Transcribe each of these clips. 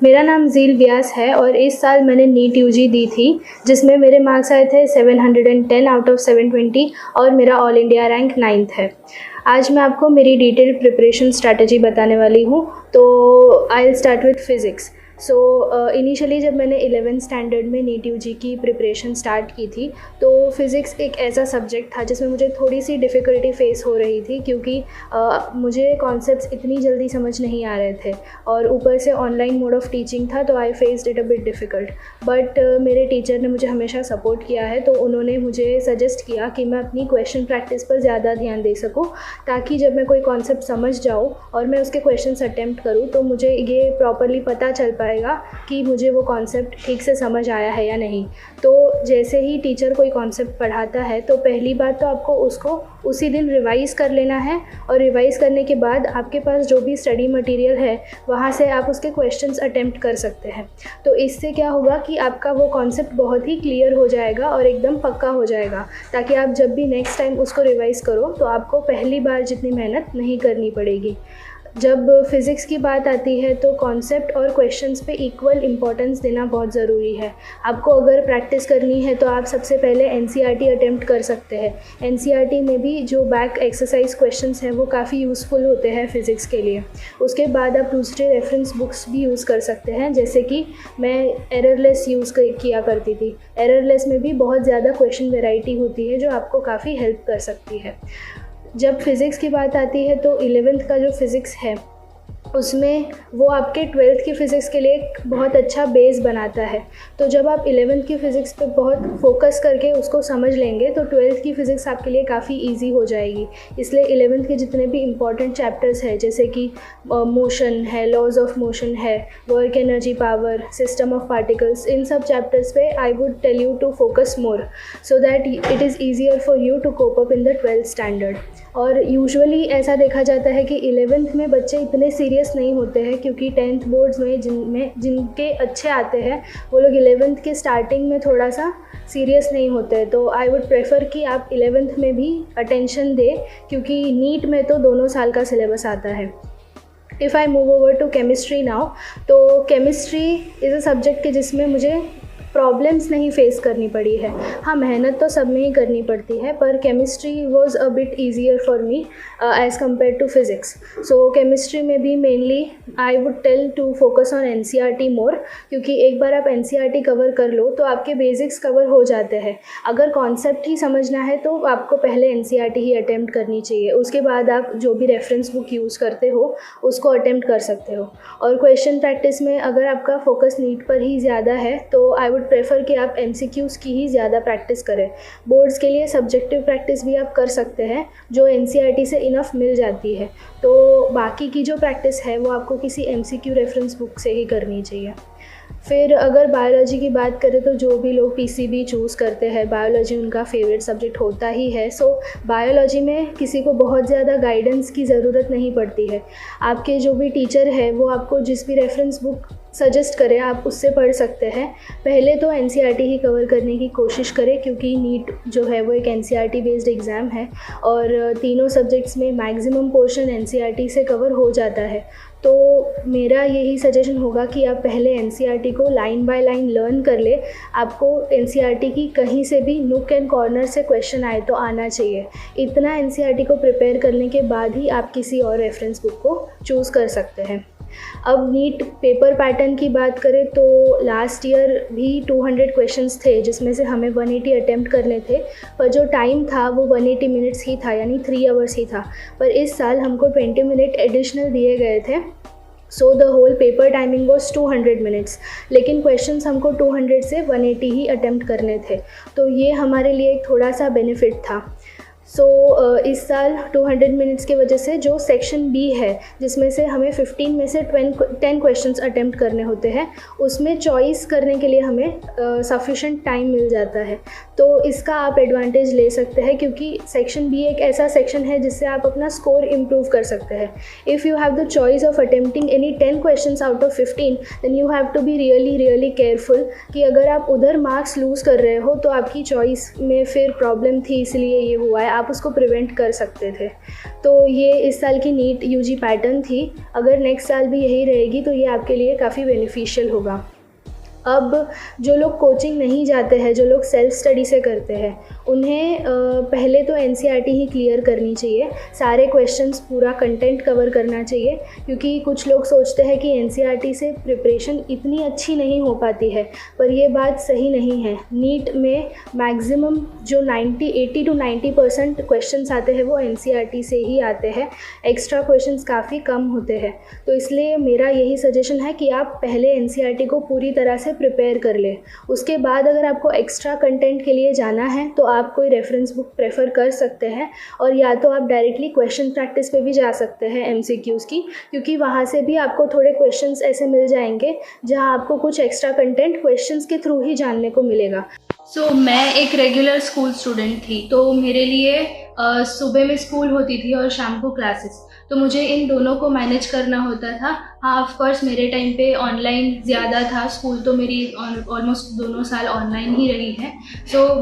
मेरा नाम ज़ील व्यास है और इस साल मैंने नीट यूजी दी थी, जिसमें मेरे मार्क्स आए थे 710 आउट ऑफ 720 और मेरा ऑल इंडिया रैंक 9th है। आज मैं आपको मेरी डिटेल्ड प्रिपरेशन स्ट्रैटेजी बताने वाली हूँ। तो I will start with physics. Initially जब मैंने 11th स्टैंडर्ड में नीट यूजी की प्रिपरेशन स्टार्ट की थी, तो फ़िज़िक्स एक ऐसा सब्जेक्ट था जिसमें मुझे थोड़ी सी डिफ़िकल्टी फ़ेस हो रही थी, क्योंकि मुझे कॉन्सेप्ट्स इतनी जल्दी समझ नहीं आ रहे थे और ऊपर से ऑनलाइन मोड ऑफ़ टीचिंग था, तो I faced it a bit difficult. But मेरे टीचर ने मुझे हमेशा सपोर्ट किया है, तो उन्होंने मुझे सजेस्ट किया कि मैं अपनी क्वेश्चन प्रैक्टिस पर ज़्यादा ध्यान दे सकूँ, ताकि जब मैं कोई कॉन्सेप्ट समझ जाऊँ और मैं उसके क्वेश्चंस अटेम्प्ट करूँ तो मुझे ये प्रॉपर्ली पता चल पाएगा कि मुझे वो कॉन्सेप्ट ठीक से समझ आया है या नहीं। तो जैसे ही टीचर कोई कॉन्सेप्ट पढ़ाता है, तो पहली बात तो आपको उसको उसी दिन रिवाइज़ कर लेना है, और रिवाइज़ करने के बाद आपके पास जो भी स्टडी मटेरियल है वहाँ से आप उसके क्वेश्चंस अटेम्प्ट कर सकते हैं। तो इससे क्या होगा कि आपका वो कॉन्सेप्ट बहुत ही क्लियर हो जाएगा और एकदम पक्का हो जाएगा, ताकि आप जब भी नेक्स्ट टाइम उसको रिवाइज़ करो तो आपको पहली बार जितनी मेहनत नहीं करनी पड़ेगी। जब फ़िज़िक्स की बात आती है तो कॉन्सेप्ट और क्वेश्चंस पे इक्वल इम्पॉर्टेंस देना बहुत ज़रूरी है। आपको अगर प्रैक्टिस करनी है तो आप सबसे पहले एनसीईआरटी अटेम्प्ट कर सकते हैं। एनसीईआरटी में भी जो बैक एक्सरसाइज क्वेश्चंस हैं वो काफ़ी यूज़फुल होते हैं फ़िज़िक्स के लिए। उसके बाद आप दूसरे रेफरेंस बुक्स भी यूज़ कर सकते हैं, जैसे कि मैं एररलेस यूज़ किया करती थी। एररलेस में भी बहुत ज़्यादा क्वेश्चन वैरायटी होती है जो आपको काफ़ी हेल्प कर सकती है। जब फ़िज़िक्स की बात आती है तो 11th का जो फ़िज़िक्स है उसमें वो आपके 12th की फ़िज़िक्स के लिए एक बहुत अच्छा बेस बनाता है। तो जब आप 11th की फ़िज़िक्स पे बहुत फोकस करके उसको समझ लेंगे तो 12th की फ़िज़िक्स आपके लिए काफ़ी इजी हो जाएगी। इसलिए 11th के जितने भी इम्पॉर्टेंट चैप्टर्स हैं, जैसे कि मोशन है, लॉज ऑफ मोशन है, work energy power, system of particles, इन सब चैप्टर्स पे I would tell you to focus more, so that it is easier for you to cope up in the 12th standard. और usually ऐसा देखा जाता है कि 11th में बच्चे इतने सीरियस नहीं होते हैं, क्योंकि 10th बोर्ड्स में जिनके अच्छे आते हैं वो लोग 11th के स्टार्टिंग में थोड़ा सा सीरियस नहीं होते हैं। तो आई वुड प्रेफर कि आप 11th में भी अटेंशन दें, क्योंकि नीट में तो दोनों साल का सिलेबस आता है। If I move over to chemistry now, तो केमिस्ट्री इज़ अ सब्जेक्ट के जिसमें मुझे प्रॉब्लम्स नहीं फेस करनी पड़ी है। हाँ, मेहनत तो सब में ही करनी पड़ती है, पर chemistry was a bit easier for me as compare to physics. So chemistry में भी mainly I would tell to focus on NCERT more, क्योंकि एक बार आप एनसीईआरटी कवर कर लो तो आपके बेसिक्स कवर हो जाते हैं। अगर कॉन्सेप्ट ही समझना है तो आपको पहले एनसीईआरटी ही अटेम्प्ट करनी चाहिए, उसके बाद आप जो भी रेफरेंस बुक यूज़ करते हो उसको अटेम्प्ट कर सकते हो। और क्वेश्चन प्रैक्टिस में अगर आपका फोकस नीट पर ही ज़्यादा है तो आई वुड प्रेफर कि आप एमसीक्यूज़ की ही ज़्यादा प्रैक्टिस करें। बोर्ड्स के लिए सब्जेक्टिव प्रैक्टिस भी आप कर सकते हैं, जो एनसीईआरटी से इनफ मिल जाती है। तो बाकी की जो प्रैक्टिस है वो आपको किसी एमसीक्यू रेफरेंस बुक से ही करनी चाहिए। फिर अगर बायोलॉजी की बात करें तो जो भी लोग पीसीबी चूज़ करते हैं, बायोलॉजी उनका फेवरेट सब्जेक्ट होता ही है। सो बायोलॉजी में किसी को बहुत ज़्यादा गाइडेंस की ज़रूरत नहीं पड़ती है। आपके जो भी टीचर है वो आपको जिस भी रेफरेंस बुक सजेस्ट करें आप उससे पढ़ सकते हैं। पहले तो एनसीईआरटी ही कवर करने की कोशिश करें, क्योंकि नीट जो है वो एक एनसीईआरटी बेस्ड एग्ज़ाम है और तीनों सब्जेक्ट्स में मैक्सिमम पोर्शन एनसीईआरटी से कवर हो जाता है। तो मेरा यही सजेशन होगा कि आप पहले एनसीईआरटी को लाइन बाय लाइन लर्न कर ले। आपको एनसीईआरटी की कहीं से भी नूक एंड कॉर्नर से क्वेश्चन आए तो आना चाहिए। इतना एनसीईआरटी को प्रिपेयर करने के बाद ही आप किसी और रेफरेंस बुक को चूज़ कर सकते हैं। अब नीट पेपर पैटर्न की बात करें तो लास्ट ईयर भी 200 क्वेश्चंस थे, जिसमें से हमें 180 अटेम्प्ट करने थे, पर जो टाइम था वो 180 मिनट्स ही था, यानी 3 आवर्स ही था। पर इस साल हमको 20 मिनट एडिशनल दिए गए थे, so the whole paper timing was 200 minutes, लेकिन क्वेश्चंस हमको 200 से 180 ही अटेम्प्ट करने थे। तो ये हमारे लिए एक थोड़ा सा बेनिफिट था। इस साल 200 मिनट्स की वजह से जो सेक्शन बी है, जिसमें से हमें 15 में से 10 क्वेश्चंस अटेम्प्ट करने होते हैं, उसमें चॉइस करने के लिए हमें सफिशेंट टाइम मिल जाता है। तो इसका आप एडवांटेज ले सकते हैं, क्योंकि सेक्शन बी एक ऐसा सेक्शन है जिससे आप अपना स्कोर इम्प्रूव कर सकते हैं। If you have the choice of attempting any 10 questions out of 15, then you have to be really careful कि अगर आप उधर मार्क्स लूज़ कर रहे हो तो आपकी चॉइस में फिर प्रॉब्लम थी, इसलिए ये हुआ है, आप उसको प्रिवेंट कर सकते थे। तो ये इस साल की नीट यूजी पैटर्न थी। अगर नेक्स्ट साल भी यही रहेगी तो ये आपके लिए काफ़ी बेनिफिशियल होगा। अब जो लोग कोचिंग नहीं जाते हैं, जो लोग सेल्फ स्टडी से करते हैं, उन्हें पहले तो एनसीईआरटी ही क्लियर करनी चाहिए, सारे क्वेश्चंस पूरा कंटेंट कवर करना चाहिए, क्योंकि कुछ लोग सोचते हैं कि एनसीईआरटी से प्रिपरेशन इतनी अच्छी नहीं हो पाती है, पर ये बात सही नहीं है। नीट में मैक्सिमम जो 80 to 90% क्वेश्चंस आते हैं वो एनसीईआरटी से ही आते हैं, एक्स्ट्रा क्वेश्चंस काफ़ी कम होते हैं। तो इसलिए मेरा यही सजेशन है कि आप पहले एनसीईआरटी को पूरी तरह से प्रिपेयर कर ले। उसके बाद अगर आपको एक्स्ट्रा कंटेंट के लिए जाना है तो आप कोई रेफरेंस बुक प्रेफर कर सकते हैं, और या तो आप डायरेक्टली क्वेश्चन प्रैक्टिस पे भी जा सकते हैं एमसीक्यूज़ की, क्योंकि वहाँ से भी आपको थोड़े क्वेश्चंस ऐसे मिल जाएंगे जहाँ आपको कुछ एक्स्ट्रा कंटेंट क्वेश्चंस के थ्रू ही जानने को मिलेगा। मैं एक रेगुलर स्कूल स्टूडेंट थी, तो मेरे लिए सुबह में स्कूल होती थी और शाम को क्लासेस, तो मुझे इन दोनों को मैनेज करना होता था। हाँ, ऑफ कोर्स मेरे टाइम पे ऑनलाइन ज़्यादा था, स्कूल तो मेरी ऑलमोस्ट दोनों साल ऑनलाइन ही रही है।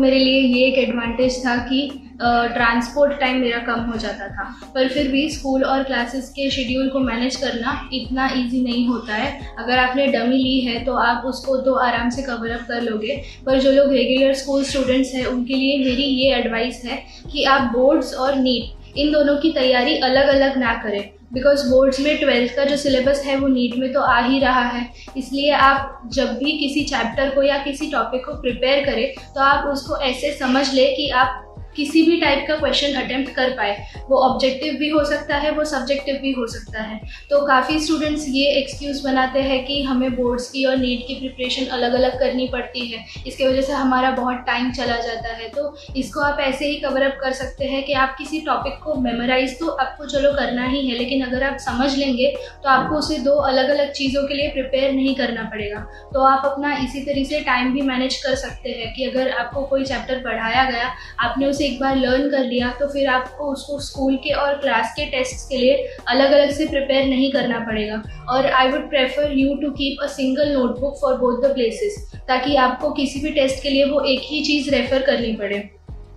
मेरे लिए ये एक एडवांटेज था कि ट्रांसपोर्ट टाइम मेरा कम हो जाता था, पर फिर भी स्कूल और क्लासेस के शेड्यूल को मैनेज करना इतना इजी नहीं होता है। अगर आपने डमी ली है तो आप उसको तो आराम से कवर अप कर लोगे, पर जो लोग रेगुलर स्कूल स्टूडेंट्स हैं उनके लिए मेरी ये एडवाइस है कि आप बोर्ड्स और नीट इन दोनों की तैयारी अलग अलग ना करें, बिकॉज बोर्ड्स में 12th का जो सिलेबस है वो नीट में तो आ ही रहा है। इसलिए आप जब भी किसी चैप्टर को या किसी टॉपिक को प्रिपेयर करें तो आप उसको ऐसे समझ ले कि आप किसी भी टाइप का क्वेश्चन अटेम्प्ट कर पाए। वो ऑब्जेक्टिव भी हो सकता है, वो सब्जेक्टिव भी हो सकता है। तो काफ़ी स्टूडेंट्स ये एक्सक्यूज़ बनाते हैं कि हमें बोर्ड्स की और नीट की प्रिपरेशन अलग अलग करनी पड़ती है, इसके वजह से हमारा बहुत टाइम चला जाता है। तो इसको आप ऐसे ही कवर अप कर सकते हैं कि आप किसी टॉपिक को मेमोराइज तो आपको चलो करना ही है, लेकिन अगर आप समझ लेंगे तो आपको उसे 2 अलग अलग चीज़ों के लिए प्रिपेयर नहीं करना पड़ेगा। तो आप अपना इसी तरीके से टाइम भी मैनेज कर सकते हैं कि अगर आपको कोई चैप्टर पढ़ाया गया, आपने उसे एक बार लर्न कर लिया, तो फिर आपको उसको स्कूल के और क्लास के टेस्ट्स के लिए अलग अलग से प्रिपेयर नहीं करना पड़ेगा। और I would prefer you to keep a single notebook for both the places, ताकि आपको किसी भी टेस्ट के लिए वो एक ही चीज़ रेफर करनी पड़े।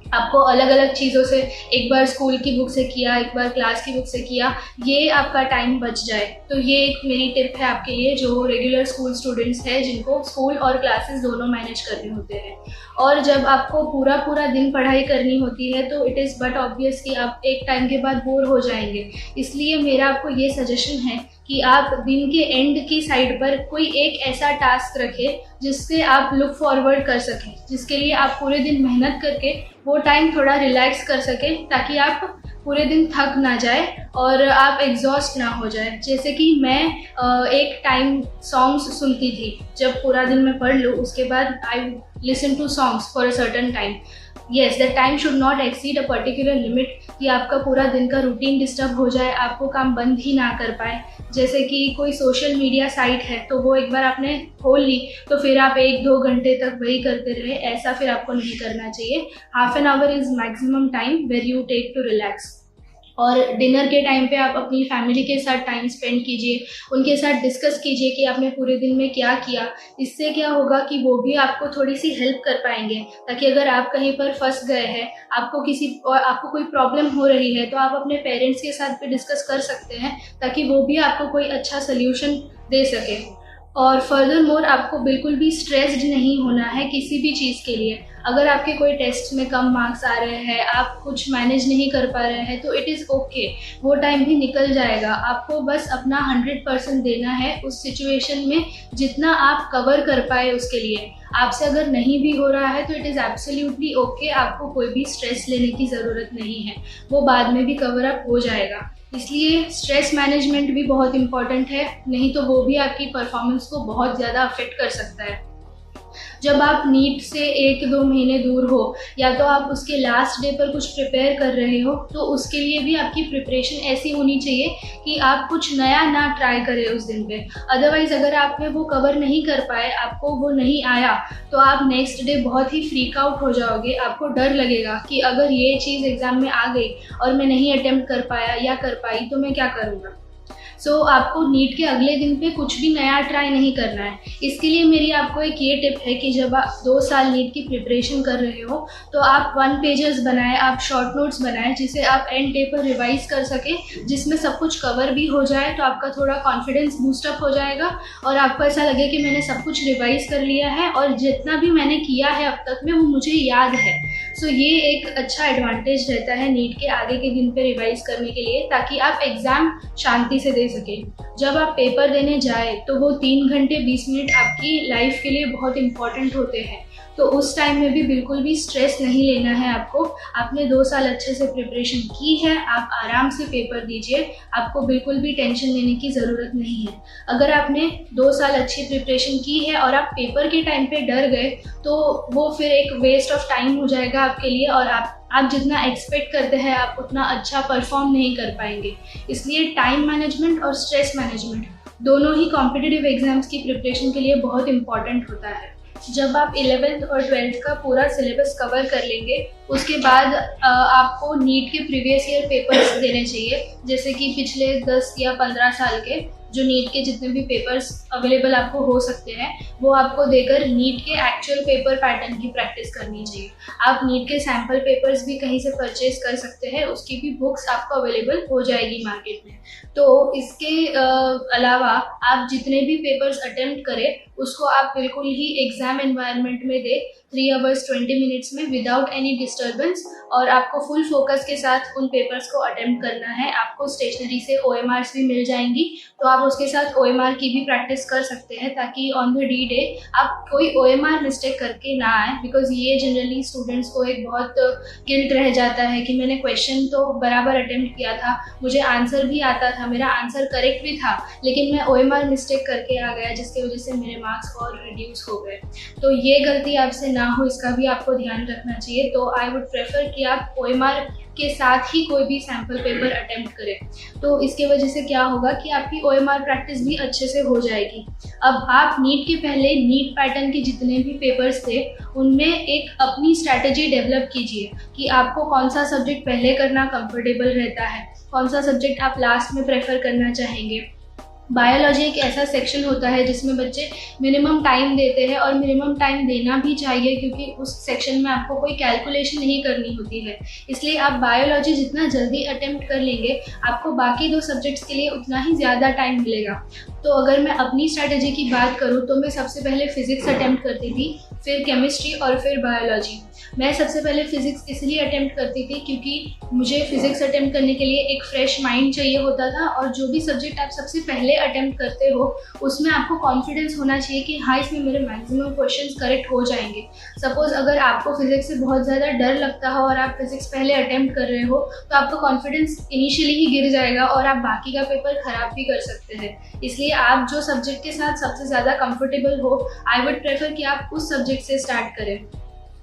आपको अलग अलग चीज़ों से, एक बार स्कूल की बुक से किया, एक बार क्लास की बुक से किया, ये आपका टाइम बच जाए। तो ये एक मेरी टिप है आपके लिए जो रेगुलर स्कूल स्टूडेंट्स हैं, जिनको स्कूल और क्लासेस दोनों मैनेज करने होते हैं। और जब आपको पूरा दिन पढ़ाई करनी होती है तो इट इज़ बट ऑब्वियस कि आप एक टाइम के बाद बोर हो जाएंगे। इसलिए मेरा आपको ये सजेशन है कि आप दिन के एंड की साइड पर कोई एक ऐसा टास्क रखें जिससे आप लुक फॉरवर्ड कर सकें, जिसके लिए आप पूरे दिन मेहनत करके वो टाइम थोड़ा रिलैक्स कर सकें, ताकि आप पूरे दिन थक ना जाए और आप एग्जॉस्ट ना हो जाए। जैसे कि मैं एक टाइम सॉन्ग्स सुनती थी, जब पूरा दिन मैं पढ़ लूँ उसके बाद I listen to songs for a certain time. Yes, that time should not exceed a particular limit, कि आपका पूरा दिन का रूटीन डिस्टर्ब हो जाए, आपको काम बंद ही ना कर पाए। जैसे कि कोई सोशल मीडिया साइट है तो वो एक बार आपने खोल ली तो फिर आप 1-2 घंटे तक वही करते रहे, ऐसा फिर आपको नहीं करना चाहिए। Half an hour is maximum time where you take to relax. और डिनर के टाइम पे आप अपनी फैमिली के साथ टाइम स्पेंड कीजिए, उनके साथ डिस्कस कीजिए कि आपने पूरे दिन में क्या किया। इससे क्या होगा कि वो भी आपको थोड़ी सी हेल्प कर पाएंगे, ताकि अगर आप कहीं पर फंस गए हैं, आपको कोई प्रॉब्लम हो रही है, तो आप अपने पेरेंट्स के साथ भी डिस्कस कर सकते हैं, ताकि वो भी आपको कोई अच्छा सोल्यूशन दे सके। और फर्दर मोर आपको बिल्कुल भी स्ट्रेस्ड नहीं होना है किसी भी चीज़ के लिए। अगर आपके कोई टेस्ट में कम मार्क्स आ रहे हैं, आप कुछ मैनेज नहीं कर पा रहे हैं, तो इट इज़ ओके, वो टाइम भी निकल जाएगा। आपको बस अपना 100% देना है उस सिचुएशन में, जितना आप कवर कर पाए उसके लिए। आपसे अगर नहीं भी हो रहा है तो इट इज़ एब्सोल्युटली ओके, आपको कोई भी स्ट्रेस लेने की ज़रूरत नहीं है, वो बाद में भी कवर अप हो जाएगा। इसलिए स्ट्रेस मैनेजमेंट भी बहुत इम्पॉर्टेंट है, नहीं तो वो भी आपकी परफॉर्मेंस को बहुत ज़्यादा अफेक्ट कर सकता है। जब आप नीट से 1-2 महीने दूर हो, या तो आप उसके लास्ट डे पर कुछ प्रिपेयर कर रहे हो, तो उसके लिए भी आपकी प्रिपरेशन ऐसी होनी चाहिए कि आप कुछ नया ना ट्राई करें उस दिन पे। अदरवाइज़ अगर आपने वो कवर नहीं कर पाए, आपको वो नहीं आया, तो आप नेक्स्ट डे बहुत ही फ्रीक आउट हो जाओगे। आपको डर लगेगा कि अगर ये चीज़ एग्ज़ाम में आ गई और मैं नहीं अटेम्प्ट कर पाया या कर पाई तो मैं क्या करूँगा। सो आपको नीट के अगले दिन पे कुछ भी नया ट्राई नहीं करना है। इसके लिए मेरी आपको एक ये टिप है कि जब आप 2 साल नीट की प्रिपरेशन कर रहे हो तो आप 1 पेजेस बनाएं, आप शॉर्ट नोट्स बनाएं जिसे आप एंड डे पर रिवाइज कर सकें, जिसमें सब कुछ कवर भी हो जाए। तो आपका थोड़ा कॉन्फिडेंस बूस्टअप हो जाएगा और आपको ऐसा लगे कि मैंने सब कुछ रिवाइज कर लिया है और जितना भी मैंने किया है अब तक में वो मुझे याद है। सो ये एक अच्छा एडवांटेज रहता है नीट के आगे के दिन पे रिवाइज करने के लिए, ताकि आप एग्ज़ाम शांति से दे सकें। जब आप पेपर देने जाए तो वो 3 घंटे 20 मिनट आपकी लाइफ के लिए बहुत इंपॉर्टेंट होते हैं। तो उस टाइम में भी बिल्कुल भी स्ट्रेस नहीं लेना है आपको। आपने 2 साल अच्छे से प्रिपरेशन की है, आप आराम से पेपर दीजिए, आपको बिल्कुल भी टेंशन लेने की ज़रूरत नहीं है। अगर आपने 2 साल अच्छी प्रिपरेशन की है और आप पेपर के टाइम पे डर गए तो वो फिर एक वेस्ट ऑफ टाइम हो जाएगा आपके लिए और आप जितना एक्सपेक्ट करते हैं आप उतना अच्छा परफॉर्म नहीं कर पाएंगे। इसलिए टाइम मैनेजमेंट और स्ट्रेस मैनेजमेंट दोनों ही कॉम्पिटिटिव एग्जाम्स की प्रिपरेशन के लिए बहुत इंपॉर्टेंट होता है। जब आप 11th और 12th का पूरा सिलेबस कवर कर लेंगे उसके बाद आपको नीट के प्रीवियस ईयर पेपर्स देने चाहिए, जैसे कि पिछले 10 या 15 साल के जो नीट के जितने भी पेपर्स अवेलेबल आपको हो सकते हैं वो आपको देकर नीट के एक्चुअल पेपर पैटर्न की प्रैक्टिस करनी चाहिए। आप नीट के सैम्पल पेपर्स भी कहीं से परचेज कर सकते हैं, उसकी भी बुक्स आपको अवेलेबल हो जाएगी मार्केट में। तो इसके अलावा आप जितने भी पेपर्स अटेम्प्ट करें उसको आप बिल्कुल ही एग्ज़ाम एनवायरनमेंट में दें 3 hours 20 minutes में विदाउट एनी डिस्टर्बेंस, और आपको फुल फोकस के साथ उन पेपर्स को अटेम्प्ट करना है। आपको स्टेशनरी से OMRs भी मिल जाएंगी तो आप उसके साथ OMR की भी प्रैक्टिस कर सकते हैं ताकि ऑन द डी डे आप कोई OMR मिस्टेक करके ना आए, बिकॉज ये जनरली स्टूडेंट्स को एक बहुत गिल्ट रह जाता है कि मैंने क्वेश्चन तो बराबर अटेम्प्ट किया था, मुझे आंसर भी आता था, मेरा आंसर करेक्ट भी था, लेकिन मैं OMR मिस्टेक करके आ गया जिसकी वजह से मेरे मार्क्स और रिड्यूस हो गए। तो ये गलती आपसे ना हो इसका भी आपको ध्यान रखना चाहिए। तो आई वुड प्रेफर कि आप OMR के साथ ही कोई भी सैम्पल पेपर अटेम्प्ट करें। तो इसके वजह से क्या होगा कि आपकी OMR प्रैक्टिस भी अच्छे से हो जाएगी। अब आप नीट के पहले नीट पैटर्न के जितने भी पेपर्स थे उनमें एक अपनी स्ट्रैटेजी डेवलप कीजिए कि आपको कौन सा सब्जेक्ट पहले करना कंफर्टेबल रहता है, कौन सा सब्जेक्ट आप लास्ट में प्रेफर करना चाहेंगे। बायोलॉजी एक ऐसा सेक्शन होता है जिसमें बच्चे मिनिमम टाइम देते हैं और मिनिमम टाइम देना भी चाहिए क्योंकि उस सेक्शन में आपको कोई कैलकुलेशन नहीं करनी होती है। इसलिए आप बायोलॉजी जितना जल्दी अटेम्प्ट कर लेंगे आपको बाकी 2 सब्जेक्ट्स के लिए उतना ही ज़्यादा टाइम मिलेगा। तो अगर मैं अपनी स्ट्रैटेजी की बात करूँ तो मैं सबसे पहले फ़िज़िक्स अटेम्प्ट करती थी, फिर केमिस्ट्री और फिर बायोलॉजी। मैं सबसे पहले फ़िज़िक्स इसलिए अटेम्प्ट करती थी क्योंकि मुझे फ़िज़िक्स अटेम्प्ट करने के लिए एक फ़्रेश माइंड चाहिए होता था, और जो भी सब्जेक्ट आप सबसे पहले अटेम्प्ट करते हो उसमें आपको कॉन्फिडेंस होना चाहिए कि हाँ इसमें मेरे मैक्सिमम क्वेश्चंस करेक्ट हो जाएंगे। सपोज़ अगर आपको फ़िज़िक्स से बहुत ज़्यादा डर लगता हो और आप फ़िज़िक्स पहले अटेम्प्ट कर रहे हो तो आपका कॉन्फिडेंस इनिशियली ही गिर जाएगा और आप बाकी का पेपर ख़राब भी कर सकते हैं। इसलिए आप जो सब्जेक्ट के साथ सबसे ज़्यादा कंफर्टेबल हो आई वुड प्रेफर कि आप उस सब्जेक्ट से स्टार्ट करें।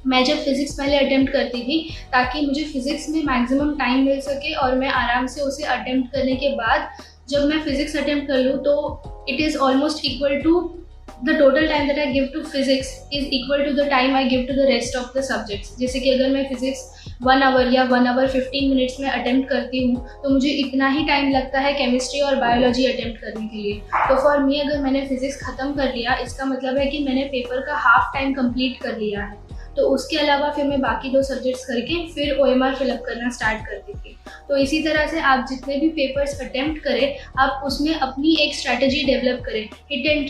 मैं जब फ़िज़िक्स पहले अटेम्प्ट करती थी ताकि मुझे फ़िज़िक्स में मैक्सिमम टाइम मिल सके और मैं आराम से उसे अटेम्प्ट करने के बाद जब मैं फ़िज़िक्स अटेम्प्ट कर लूँ तो it is almost equal to the total time that I give to physics is equal to the time I give to the rest of the subjects. जैसे कि अगर मैं फ़िज़िक्स 1 hour या 1 hour 15 minutes में attempt करती हूँ तो मुझे इतना ही टाइम लगता है केमिस्ट्री और बायोलॉजी अटेम्प्ट करने के लिए। तो फॉर मी अगर मैंने फ़िज़िक्स ख़त्म कर लिया इसका मतलब है कि मैंने पेपर का हाफ टाइम कंप्लीट कर लिया है। तो उसके अलावा फिर मैं बाकी 2 सब्जेक्ट्स करके फिर OMR फिलअप करना स्टार्ट करती थी। तो इसी तरह से आप जितने भी पेपर्स अटेम्प्ट करें आप उसमें अपनी एक स्ट्रैटेजी डेवलप करें। हिट एंड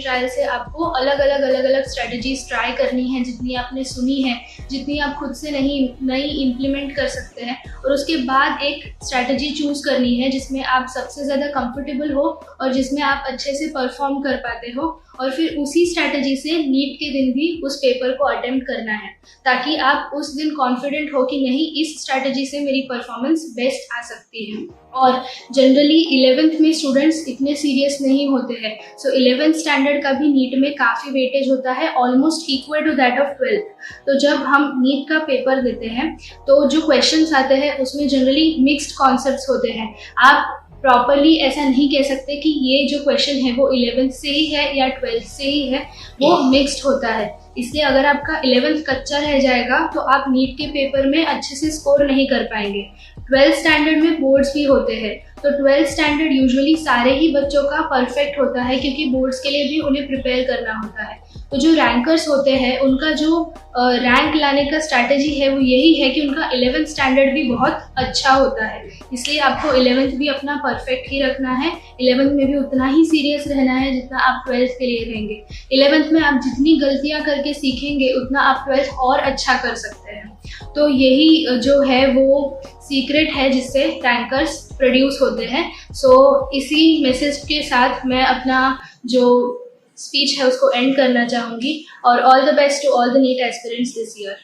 ट्रायल से आपको अलग अलग स्ट्रैटेजीज ट्राई करनी है, जितनी आपने सुनी है, जितनी आप खुद से नई इम्प्लीमेंट कर सकते हैं, और उसके बाद एक स्ट्रैटेजी चूज़ करनी है जिसमें आप सबसे ज़्यादा कंफर्टेबल हो और जिसमें आप अच्छे से परफॉर्म कर पाते हो, और फिर उसी स्ट्रैटेजी से नीट के दिन भी उस पेपर को अटेम्प्ट करना है ताकि आप उस दिन कॉन्फिडेंट हो कि नहीं इस स्ट्रैटेजी से मेरी परफॉर्मेंस बेस्ट आ सकती है। और जनरली 11th में स्टूडेंट्स इतने सीरियस नहीं होते हैं, सो 11th स्टैंडर्ड का भी नीट में काफ़ी वेटेज होता है, almost equal to that of 12th। तो जब हम नीट का पेपर देते हैं तो जो क्वेश्चंस आते हैं उसमें जनरली मिक्स्ड कॉन्सेप्ट्स होते हैं। आप प्रॉपरली ऐसा नहीं कह सकते कि ये जो क्वेश्चन है वो 11th से ही है या 12th से ही है, वो मिक्स्ड होता है। इसलिए अगर आपका 11th कच्चा रह जाएगा तो आप नीट के पेपर में अच्छे से स्कोर नहीं कर पाएंगे। 12th स्टैंडर्ड में बोर्ड्स भी होते हैं तो 12th स्टैंडर्ड यूजुअली सारे ही बच्चों का परफेक्ट होता है, क्योंकि बोर्ड्स के लिए भी उन्हें प्रिपेयर करना होता है। तो जो रैंकर्स होते हैं उनका जो रैंक लाने का स्ट्रैटेजी है वो यही है कि उनका 11th स्टैंडर्ड भी बहुत अच्छा होता है। इसलिए आपको 11th भी अपना परफेक्ट ही रखना है, 11th में भी उतना ही सीरियस रहना है जितना आप 12th के लिए रहेंगे। 11th में आप जितनी गलतियां करके सीखेंगे उतना आप 12th और अच्छा कर सकते हैं। तो यही जो है वो सीक्रेट है जिससे रैंकर्स प्रोड्यूस होते हैं। सो इसी मैसेज के साथ मैं अपना जो स्पीच है उसको एंड करना चाहूँगी। और all the best to all the NEET aspirants this year.